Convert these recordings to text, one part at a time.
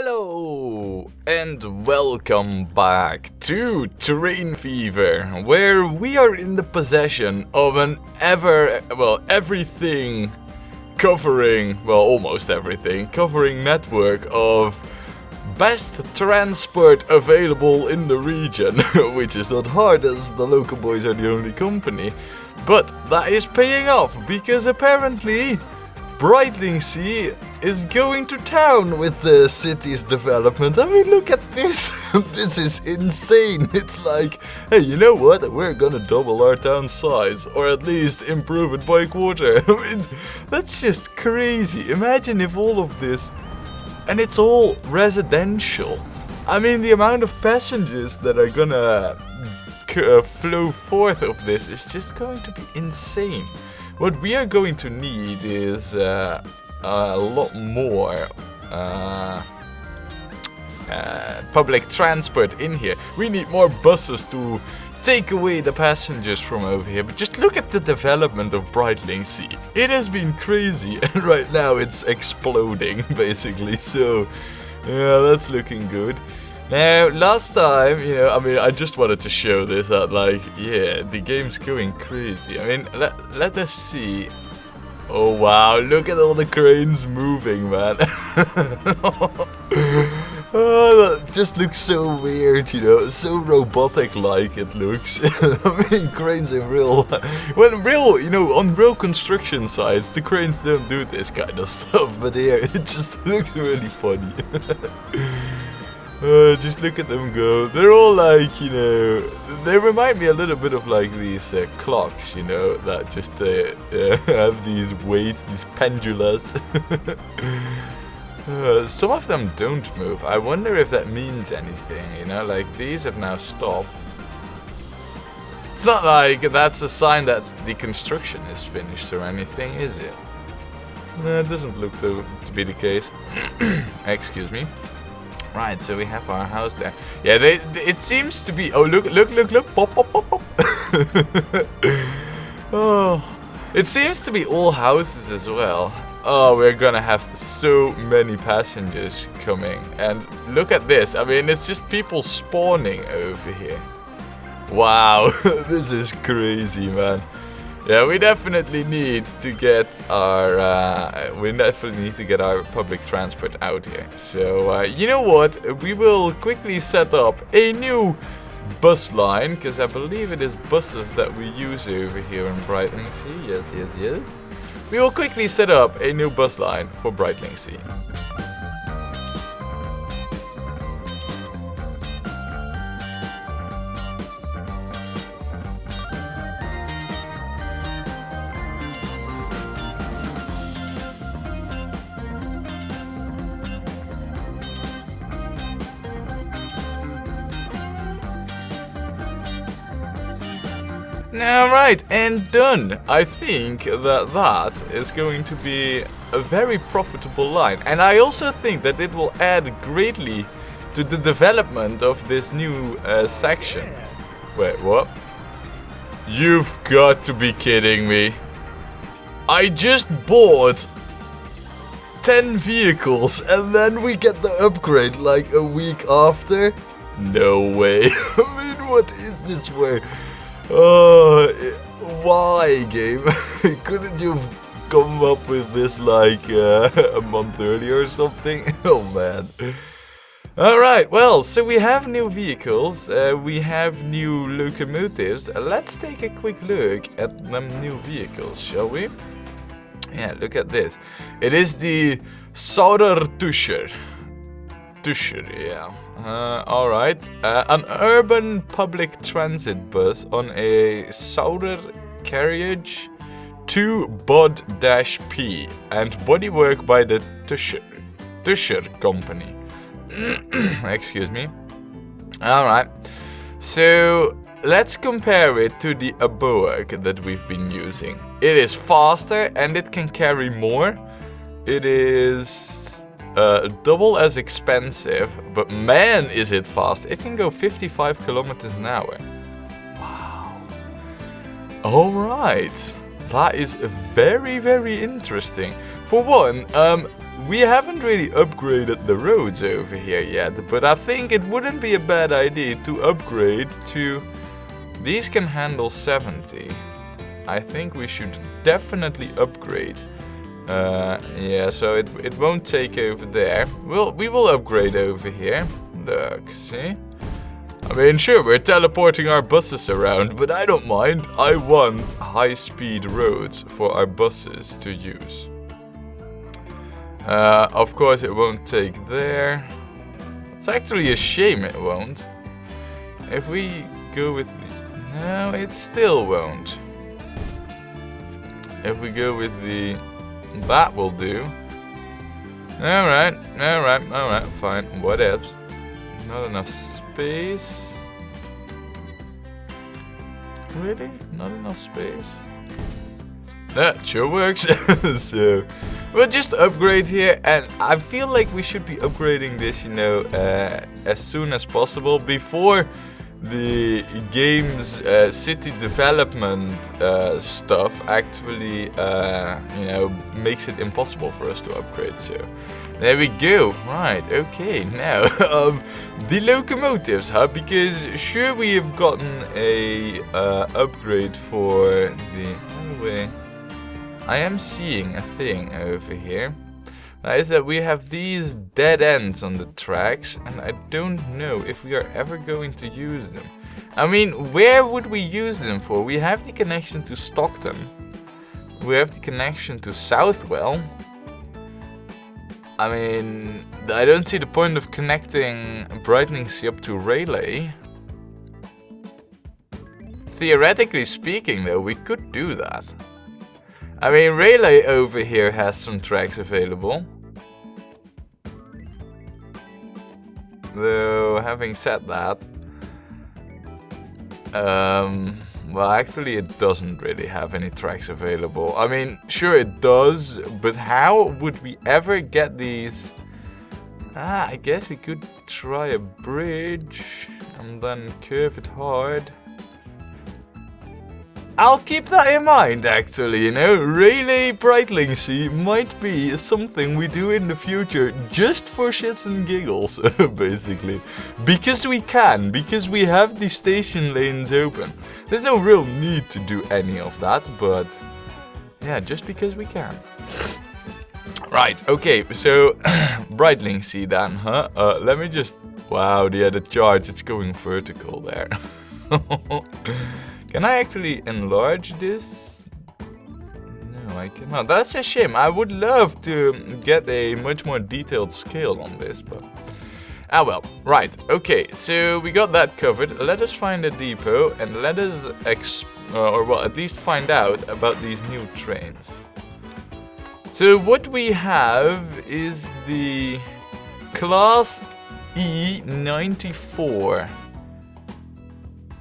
Hello and welcome back to Terrain Fever, where we are in the possession of an everything covering, almost everything, covering network of best transport available in the region, which is not hard as the local boys are the only company, but that is paying off because apparently Brightlingsea is going to town with the city's development. I mean, look at this. This is insane. It's like, hey, you know what? We're gonna double our town size, or at least improve it by a quarter. I mean, that's just crazy. Imagine if all of this, and it's all residential. I mean, the amount of passengers that are gonna flow forth of this is just going to be insane. What we are going to need is a lot more public transport in here. We need more buses to take away the passengers from over here. But just look at the development of Brightlingsea. It has been crazy, and right now it's exploding, basically. So, yeah, that's looking good. Now, last time, I just wanted to show this that, the game's going crazy. I mean, let us see. Oh, wow, look at all the cranes moving, man. Oh, that just looks so weird, so robotic-like it looks. I mean, cranes in real... on real construction sites, the cranes don't do this kind of stuff, but here, it just looks really funny. Just look at them go. They're all like, they remind me a little bit of like these clocks, that just have these weights, these pendulas. Some of them don't move. I wonder if that means anything, like these have now stopped. It's not like that's a sign that the construction is finished or anything, is it? No, it doesn't look to be the case. Excuse me. Right, so we have our house there. Yeah, it seems to be... Oh, look, pop, pop, pop, pop. Oh, it seems to be all houses as well. Oh, we're gonna have so many passengers coming. And look at this. I mean, it's just people spawning over here. Wow, this is crazy, man. Yeah, we definitely need to get our public transport out here. So you know what? We will quickly set up a new bus line, because I believe it is buses that we use over here in Brightlingsea. Yes. We will quickly set up a new bus line for Brightlingsea. Alright, and done. I think that is going to be a very profitable line. And I also think that it will add greatly to the development of this new section. Wait, what? You've got to be kidding me. I just bought 10 vehicles and then we get the upgrade like a week after? No way. I mean, what is this way? Why, game? Couldn't you have come up with this like a month earlier or something? Oh man. Alright, well, so we have new vehicles, we have new locomotives. Let's take a quick look at them new vehicles, shall we? Yeah, look at this. It is the Tusher, yeah. Alright, an urban public transit bus on a Saurer carriage 2 Bod-P and bodywork by the Tusher company. Excuse me. Alright, so let's compare it to the Aboak that we've been using. It is faster and it can carry more. It is double as expensive, but man is it fast. It can go 55 kilometers an hour. Wow. Alright. That is very, very interesting. For one, we haven't really upgraded the roads over here yet, but I think it wouldn't be a bad idea to upgrade to... These can handle 70. I think we should definitely upgrade. Yeah, so it won't take over there. We will upgrade over here. Look, see? I mean, sure, we're teleporting our buses around, but I don't mind. I want high-speed roads for our buses to use. Of course, it won't take there. It's actually a shame it won't. If we go with the... No, it still won't. If we go with the... That will do. Alright, fine. What ifs? Not enough space. Really? Not enough space? That sure works. So, we'll just upgrade here, and I feel like we should be upgrading this, you know, as soon as possible before the game's city development stuff actually, you know, makes it impossible for us to upgrade. So, there we go. Right, okay, now, the locomotives, huh? Because sure we have gotten a upgrade for the... Oh, wait. I am seeing a thing over here. That is that we have these dead ends on the tracks, and I don't know if we are ever going to use them. I mean, where would we use them for? We have the connection to Stockton. We have the connection to Southwell. I mean, I don't see the point of connecting Brightlingsea up to Rayleigh. Theoretically speaking, though, we could do that. I mean, Rayleigh over here has some tracks available. Though, having said that, well, actually it doesn't really have any tracks available. I mean, sure it does, but how would we ever get these? I guess we could try a bridge and then curve it hard. I'll keep that in mind, actually, you know. Rayleigh Brightlingsea might be something we do in the future just for shits and giggles, basically. Because we can, because we have the station lanes open. There's no real need to do any of that, but yeah, just because we can. Right, okay, so Brightlingsea then, huh? Let me just... Wow, yeah, the charge, it's going vertical there. Can I actually enlarge this? No, I cannot. That's a shame. I would love to get a much more detailed scale on this, but... Ah well, right, okay, so we got that covered. Let us find a depot and let us, or well, at least find out about these new trains. So what we have is the Class E94.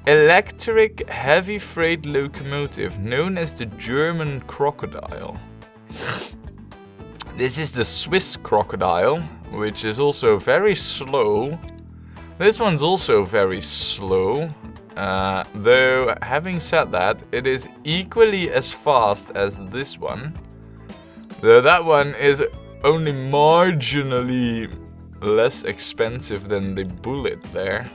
Electric heavy freight locomotive known as the German crocodile. This is the Swiss crocodile, which is also very slow. This one's also very slow. Though, having said that, it is equally as fast as this one. Though that one is only marginally less expensive than the Bullet there.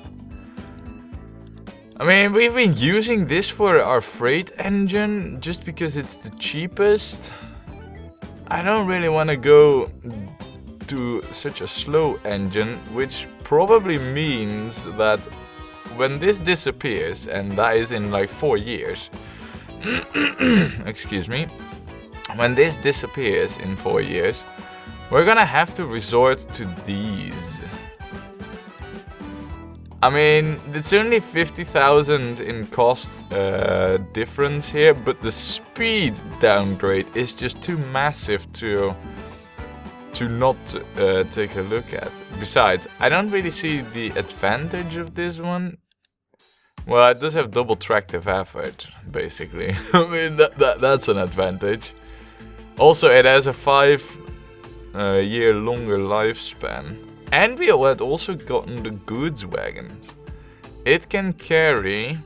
I mean, we've been using this for our freight engine just because it's the cheapest. I don't really want to go to such a slow engine, which probably means that when this disappears, and that is in like 4 years, excuse me, when this disappears in 4 years, we're gonna have to resort to these. I mean, it's only 50,000 in cost difference here, but the speed downgrade is just too massive to not take a look at. Besides, I don't really see the advantage of this one. Well, it does have double tractive effort, basically. I mean, that's an advantage. Also, it has a 5-year longer lifespan. And we had also gotten the goods wagons. It can carry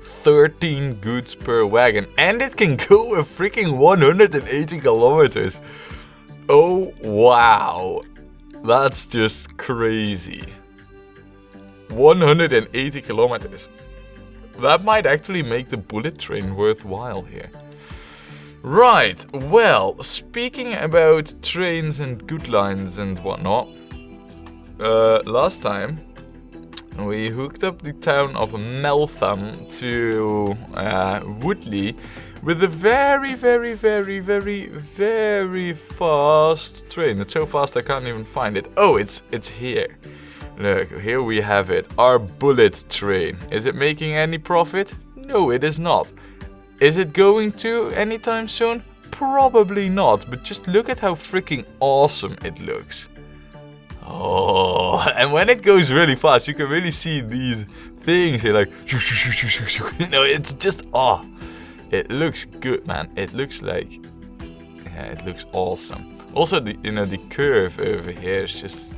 13 goods per wagon. And it can go a freaking 180 kilometers. Oh, wow. That's just crazy. 180 kilometers. That might actually make the bullet train worthwhile here. Right, well, speaking about trains and good lines and whatnot, last time we hooked up the town of Meltham to Woodley with a very, very, very, very, very fast train. It's so fast I can't even find it. Oh, it's here. Look, here we have it. Our bullet train. Is it making any profit? No, it is not. Is it going to anytime soon? Probably not, but just look at how freaking awesome it looks. Oh, and when it goes really fast, you can really see these things here, like, you know, it's just, oh, it looks good, man. It looks like, yeah, it looks awesome. Also, the, you know, the curve over here is just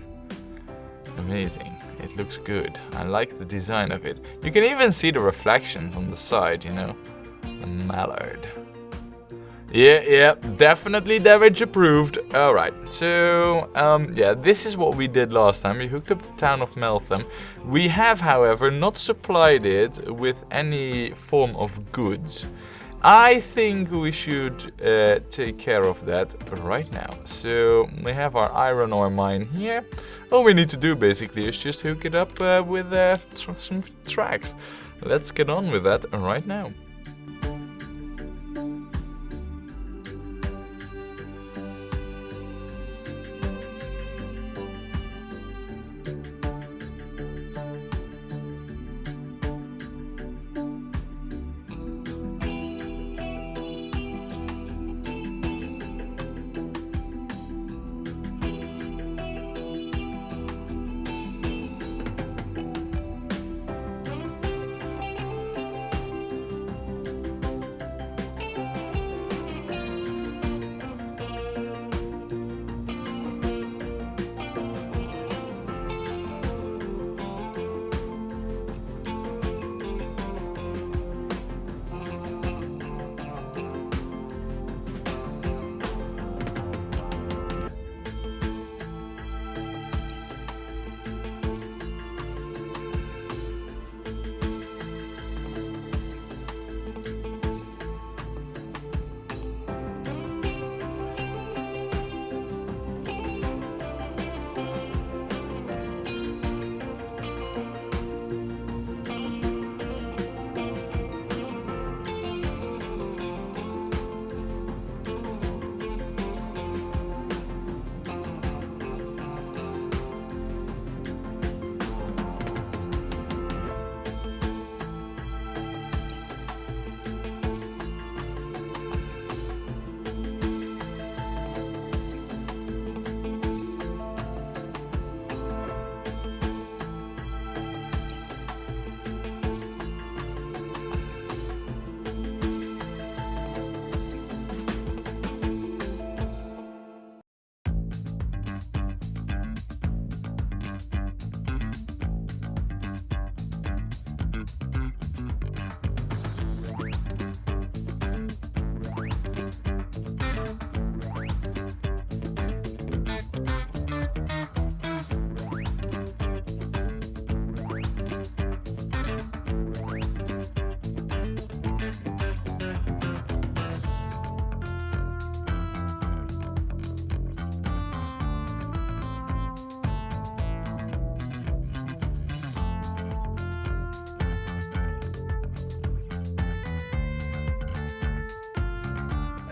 amazing. It looks good. I like the design of it. You can even see the reflections on the side, you know. The mallard. Yeah, definitely damage approved. Alright, so, yeah, this is what we did last time. We hooked up the town of Meltham. We have, however, not supplied it with any form of goods. I think we should take care of that right now. So, we have our iron ore mine here. All we need to do, basically, is just hook it up with some tracks. Let's get on with that right now.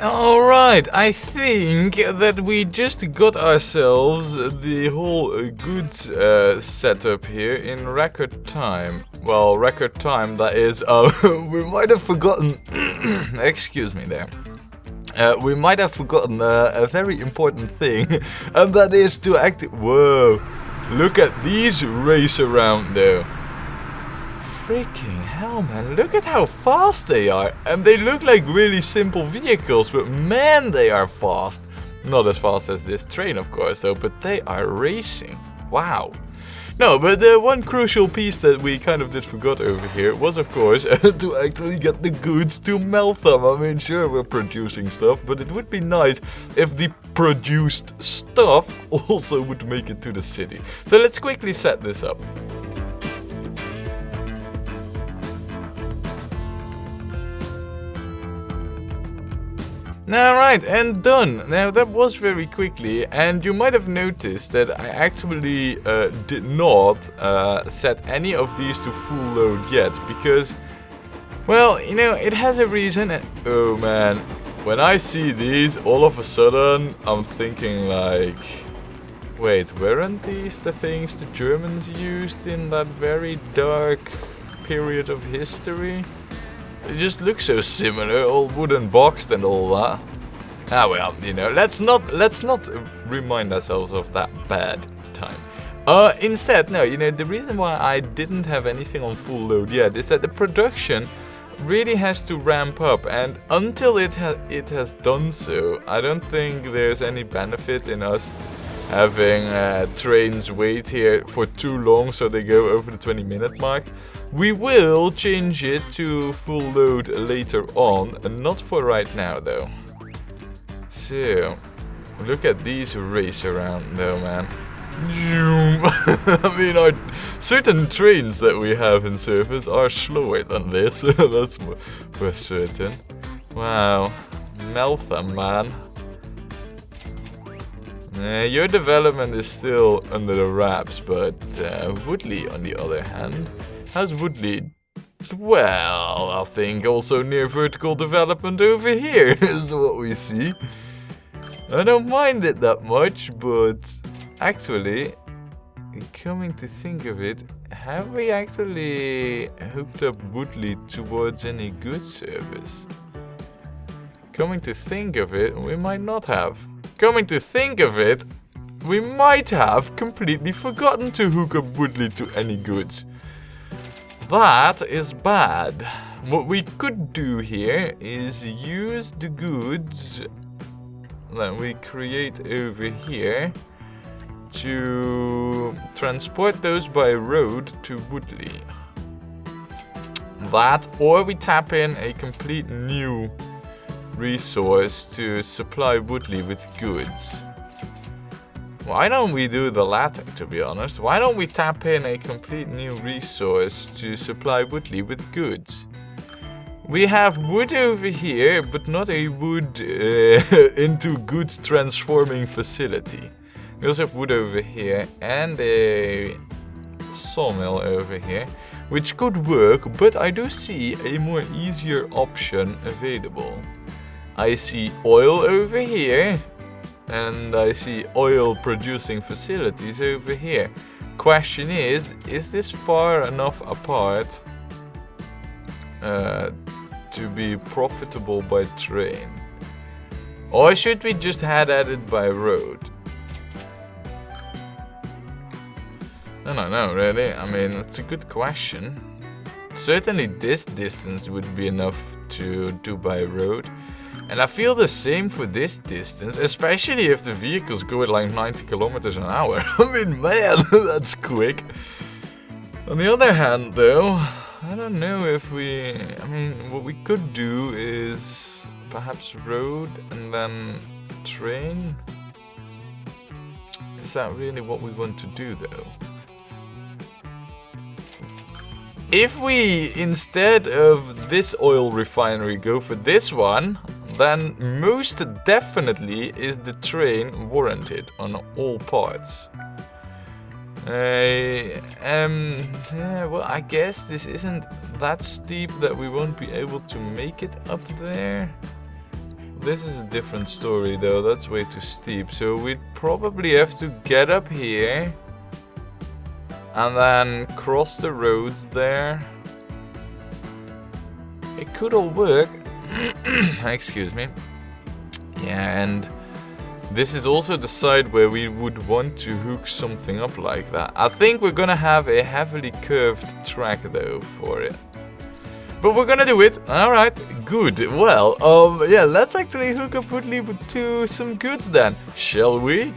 Alright, I think that we just got ourselves the whole goods setup here in record time. Well, record time, that is, we might have forgotten, excuse me there. We might have forgotten a very important thing, and that is to whoa, look at these race around though. Freaking hell, man, look at how fast they are. And they look like really simple vehicles, but man, they are fast. Not as fast as this train, of course, though, but they are racing. Wow. No, but the one crucial piece that we kind of did forgot over here was, of course, to actually get the goods to Meltham. I mean, sure, we're producing stuff, but it would be nice if the produced stuff also would make it to the city. So let's quickly set this up. Now, right, and done. Now, that was very quickly, and you might have noticed that I actually did not set any of these to full load yet, because, well, you know, it has a reason, and oh man, when I see these, all of a sudden, I'm thinking like, wait, weren't these the things the Germans used in that very dark period of history? They just look so similar, all wooden boxed and all that. Ah well, you know, let's not remind ourselves of that bad time. Instead, no, you know, the reason why I didn't have anything on full load yet is that the production really has to ramp up, and until it has done so, I don't think there's any benefit in us having trains wait here for too long so they go over the 20-minute mark. We will change it to full load later on, and not for right now though. So, look at these race around though, man. I mean, our certain trains that we have in service are slower than this, that's for certain. Wow, Meltham, man. Your development is still under the wraps, but Woodley, on the other hand, how's Woodley? Well, I think also near vertical development over here is what we see. I don't mind it that much, but actually, coming to think of it, have we actually hooked up Woodley towards any goods service? Coming to think of it, we might not have. Coming to think of it, we might have completely forgotten to hook up Woodley to any goods. That is bad. What we could do here is use the goods that we create over here to transport those by road to Woodley. That, or we tap in a complete new resource to supply Woodley with goods. Why don't we do the latter, to be honest? Why don't we tap in a complete new resource to supply Woodley with goods? We have wood over here, but not a wood into goods transforming facility. We also have wood over here and a sawmill over here, which could work, but I do see a more easier option available. I see oil over here, and I see oil producing facilities over here. Question is this far enough apart to be profitable by train? Or should we just head at it by road? I don't know, really. I mean, it's a good question. Certainly this distance would be enough to do by road. And I feel the same for this distance, especially if the vehicles go at like 90 kilometers an hour. I mean, man, that's quick. On the other hand, though, I don't know if we... I mean, what we could do is perhaps road and then train. Is that really what we want to do, though? If we, instead of this oil refinery, go for this one, then most definitely is the train warranted on all parts. Yeah, well, I guess this isn't that steep that we won't be able to make it up there. This is a different story though, that's way too steep. So we'd probably have to get up here and then cross the roads there. It could all work. Excuse me. Yeah, and this is also the side where we would want to hook something up like that. I think we're gonna have a heavily curved track though for it. But we're gonna do it. Alright, good. Well, yeah, let's actually hook up Woodley to some goods then, shall we?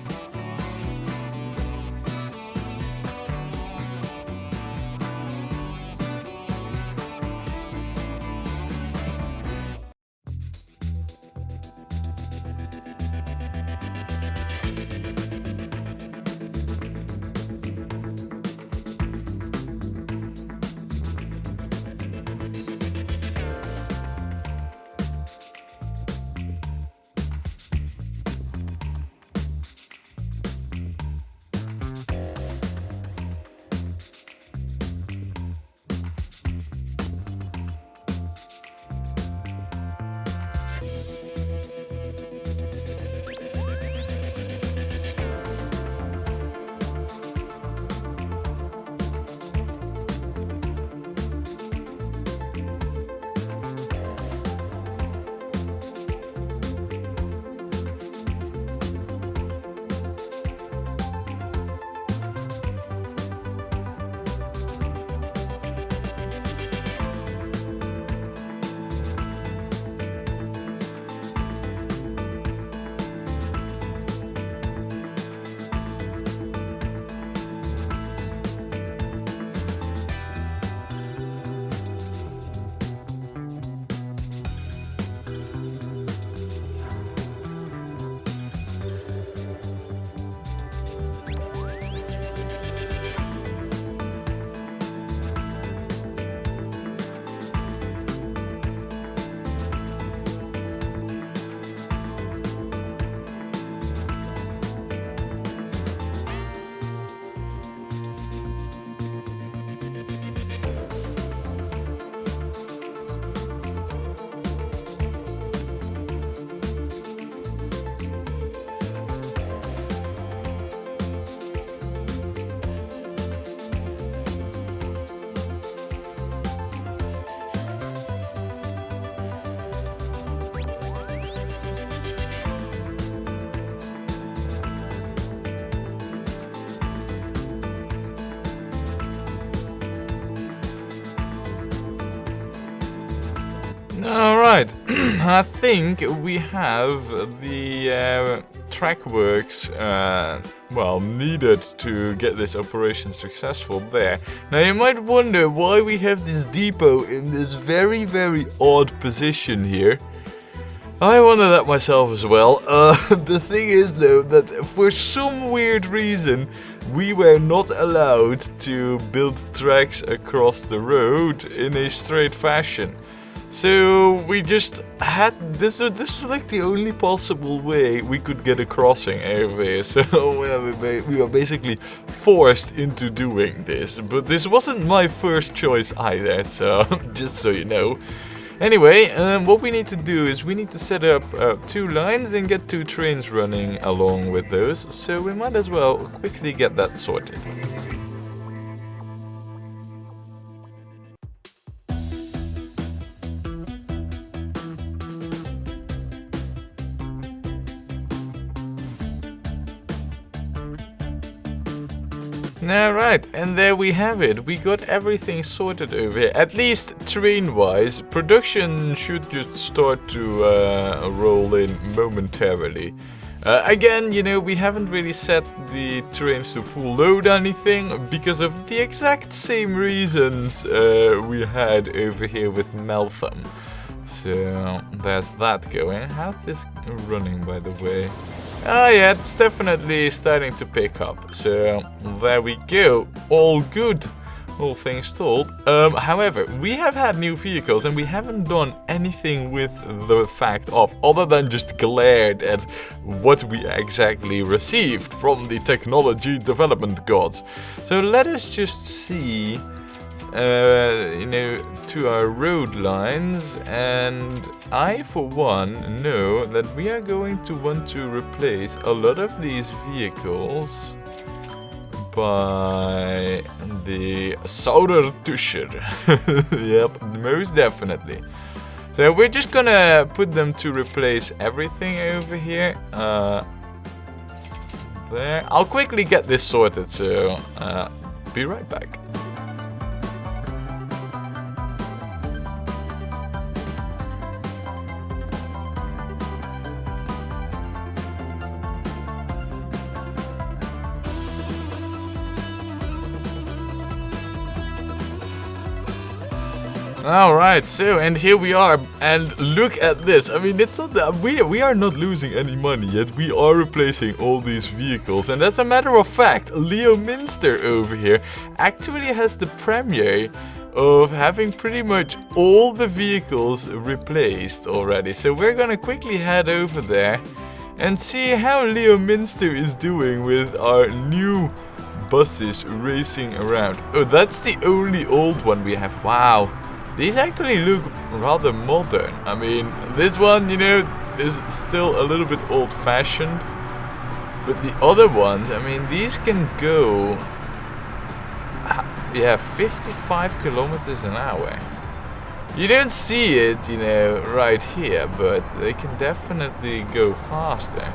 Alright, I think we have the track works, well, needed to get this operation successful there. Now you might wonder why we have this depot in this very, very odd position here. I wonder that myself as well. The thing is though, that for some weird reason, we were not allowed to build tracks across the road in a straight fashion. So we just had, this was like the only possible way we could get a crossing over here. So we were basically forced into doing this. But this wasn't my first choice either, so just so you know. Anyway, what we need to do is we need to set up 2 lines and get 2 trains running along with those, so we might as well quickly get that sorted. Alright, and there we have it. We got everything sorted over here, at least train-wise. Production should just start to roll in momentarily. Again, you know, we haven't really set the trains to full load or anything because of the exact same reasons we had over here with Meltham. So there's that going. How's this running, by the way? Ah, yeah, it's definitely starting to pick up. So there we go. All good, all things told. However, we have had new vehicles and we haven't done anything with the fact of, other than just glared at what we exactly received from the technology development gods. So let us just see, you know, to our road lines, and I for one know that we are going to want to replace a lot of these vehicles by the Saudertuscher. Yep, most definitely. So we're just gonna put them to replace everything over here. There. I'll quickly get this sorted, so be right back. Alright, so, and here we are, and look at this. I mean, it's not that we are not losing any money yet. We are replacing all these vehicles, and as a matter of fact, Leominster over here actually has the premiere of having pretty much all the vehicles replaced already. So we're gonna quickly head over there and see how Leominster is doing with our new buses racing around. Oh, that's the only old one we have. Wow. These actually look rather modern. I mean, this one, you know, is still a little bit old-fashioned. But the other ones, I mean, these can go, yeah, 55 kilometers an hour. You don't see it, you know, right here, but they can definitely go faster.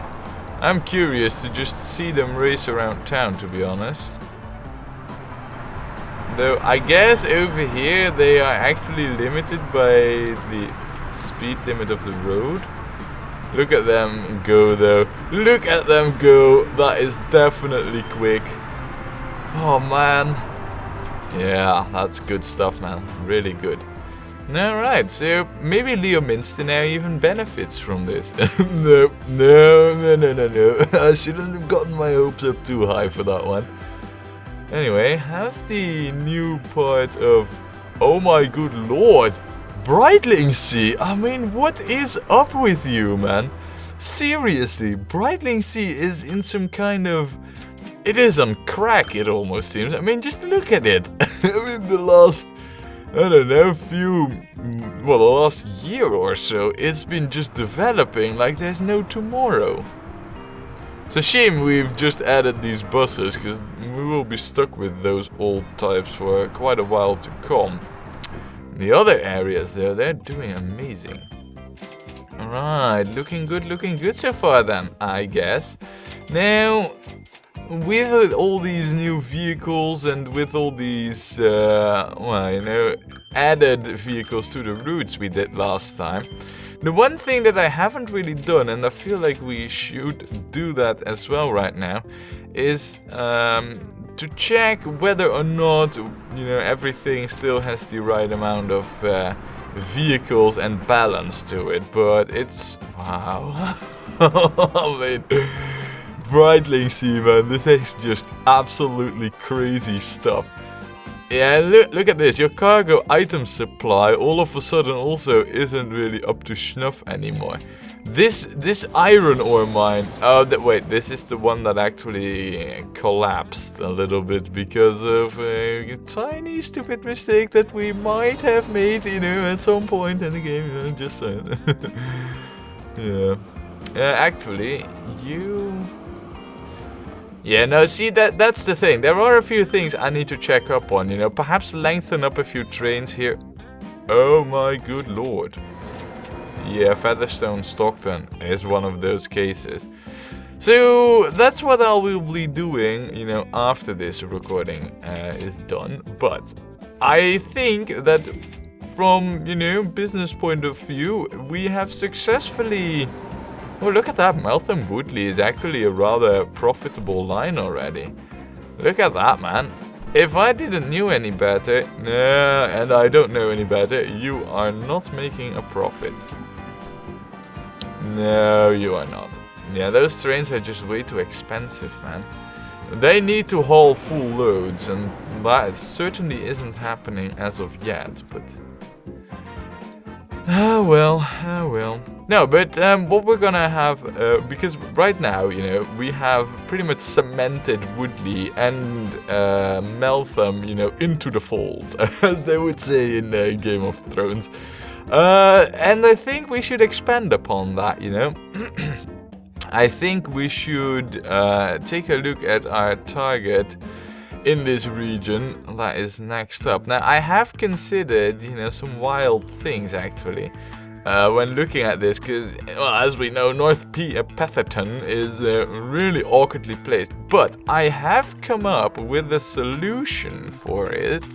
I'm curious to just see them race around town, to be honest. Though I guess over here they are actually limited by the speed limit of the road. Look at them go though. Look at them go. That is definitely quick. Oh man. Yeah, that's good stuff, man. Really good. Alright, so maybe Leominster now even benefits from this. No. I shouldn't have gotten my hopes up too high for that one. Anyway, how's the new part of... Oh my good lord! Brightlingsea! I mean, what is up with you, man? Seriously, Brightlingsea is in some kind of... It is on crack, it almost seems. I mean, just look at it. I mean, the last... I don't know, well, the last year or so, it's been just developing like there's no tomorrow. It's a shame we've just added these buses, because we will be stuck with those old types for quite a while to come. The other areas there, they're doing amazing. Alright, looking good so far then, I guess. Now, with all these new vehicles and with all these, well, you know, added vehicles to the routes we did last time, the one thing that I haven't really done, and I feel like we should do that as well right now, is to check whether or not, you know, everything still has the right amount of vehicles and balance to it. But it's, wow. I mean, Brightlingsea, man, this is just absolutely crazy stuff. Yeah, look at this. Your cargo item supply all of a sudden also isn't really up to snuff anymore. This iron ore mine. Oh, wait, this is the one that actually collapsed a little bit because of a tiny stupid mistake that we might have made, you know, at some point in the game. You know, just saying. Yeah. Actually, you. Yeah, no, see, that's the thing. There are a few things I need to check up on, you know. Perhaps lengthen up a few trains here. Oh my good lord. Yeah, Featherstone Stockton is one of those cases. So, that's what I will be doing, you know, after this recording is done. But I think that from, you know, business point of view, we have successfully... Oh, look at that. Meltham Woodley is actually a rather profitable line already. Look at that, man. If I didn't know any better, and I don't know any better, you are not making a profit. No, you are not. Yeah, those trains are just way too expensive, man. They need to haul full loads, and that certainly isn't happening as of yet, but... Oh well. No, but what we're gonna have, because right now, you know, we have pretty much cemented Woodley and Meltham, you know, into the fold, as they would say in Game of Thrones. And I think we should expand upon that, you know. I think we should take a look at our target in this region that is next up. Now, I have considered, you know, some wild things actually when looking at this, because, well, as we know, North Petherton is really awkwardly placed. But I have come up with a solution for it.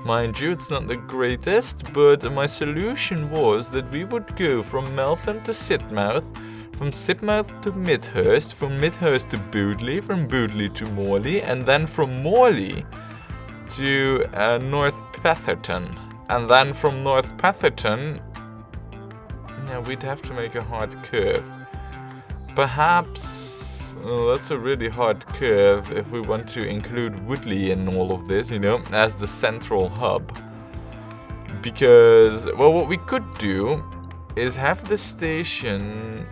Mind you, it's not the greatest, but my solution was that we would go from Meltham to Sidmouth, from Sidmouth to Midhurst, from Midhurst to Boodley, from Boodley to Morley, and then from Morley to North Petherton. And then from North Petherton, yeah, we'd have to make a hard curve. Perhaps that's a really hard curve if we want to include Woodley in all of this, you know, as the central hub. Because, well, what we could do is have the station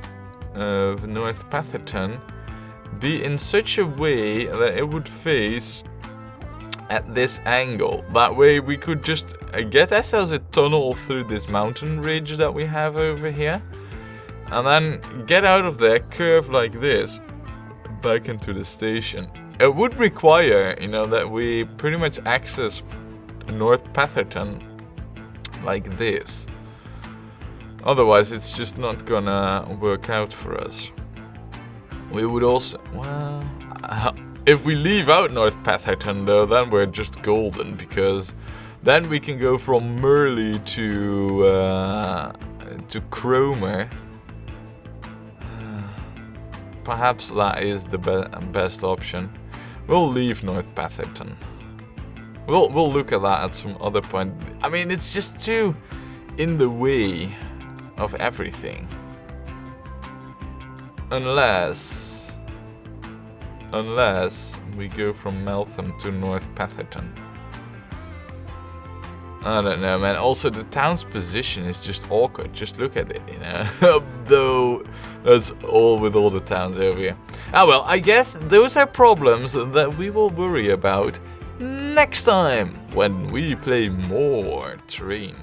of North Petherton be in such a way that it would face at this angle. That way we could just get ourselves a tunnel through this mountain ridge that we have over here, and then get out of there, curve like this, back into the station. It would require, you know, that we pretty much access North Petherton like this. Otherwise, it's just not gonna work out for us. We would also... Well... if we leave out North Petherton, though, then we're just golden, because then we can go from Merley to Cromer. Perhaps that is the best option. We'll leave North Petherton. We'll look at that at some other point. I mean, it's just too in the way of everything. Unless we go from Meltham to North Petherton. I don't know, man. Also, the town's position is just awkward. Just look at it, you know. Though, that's all with all the towns over here. Ah, well, I guess those are problems that we will worry about next time when we play more train